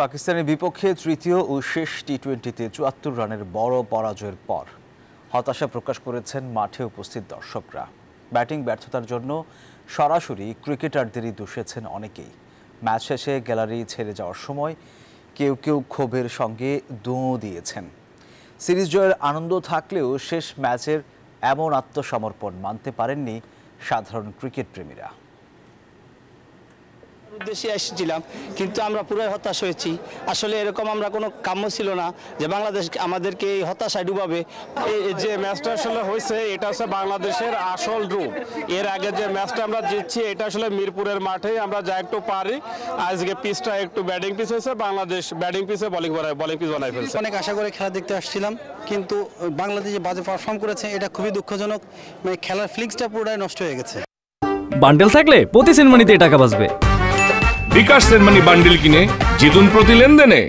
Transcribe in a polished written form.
পাকিস্তানের বিপক্ষে তৃতীয় ও শেষ টি-20তে ৭৪ রানের বড় পরাজয়ের পর হতাশা প্রকাশ করেছেন মাঠে উপস্থিত দর্শকরা। ব্যাটিং ব্যর্থতার জন্য সরাসরি ক্রিকেটারদেরই দোষেছেন অনেকেই। ম্যাচ শেষে গ্যালারি ছেড়ে যাওয়ার সময় কেউ কেউ ক্ষোভের সঙ্গে দোঁ দিয়েছেন। সিরিজ জয়ের আনন্দ থাকলেও শেষ ম্যাচের এমন আত্মসমর্পণ মানতে পারেননি সাধারণ ক্রিকেট প্রেমীরা। উদ্দেশ্যে এসেছিলাম, কিন্তু আমরা পুরো হতাশ হয়েছি। আসলে এরকম আমরা কোনো কাম্য ছিল না যে বাংলাদেশ আমাদেরকে এই হতাশায় ডুবাবে। এই যে ম্যাচটা আসলে হয়েছে এটা হচ্ছে বাংলাদেশের আসল রূপ। এর আগে যে ম্যাচটা আমরা জিতছি এটা আসলে মিরপুরের মাঠে আমরা যা একটু পারি। আজকে পিচটা একটু ব্যাটিং পিচ হয়েছে, বাংলাদেশ ব্যাটিং পিচে বলিং পিচ বানাই ফেলছে। অনেক আশা করে খেলা দেখতে আসছিলাম, কিন্তু বাংলাদেশ যে বাজে পারফর্ম করেছে এটা খুবই দুঃখজনক। মানে খেলার ফ্লিক্সটা পুরোটাই নষ্ট হয়ে গেছে। বান্ডেল থাকলে প্রতি সেনমানিতে টাকা বাঁচবে। বিকাশ সেনমানি বান্ডিল কিনে জিতুন প্রতি লেনদেনে।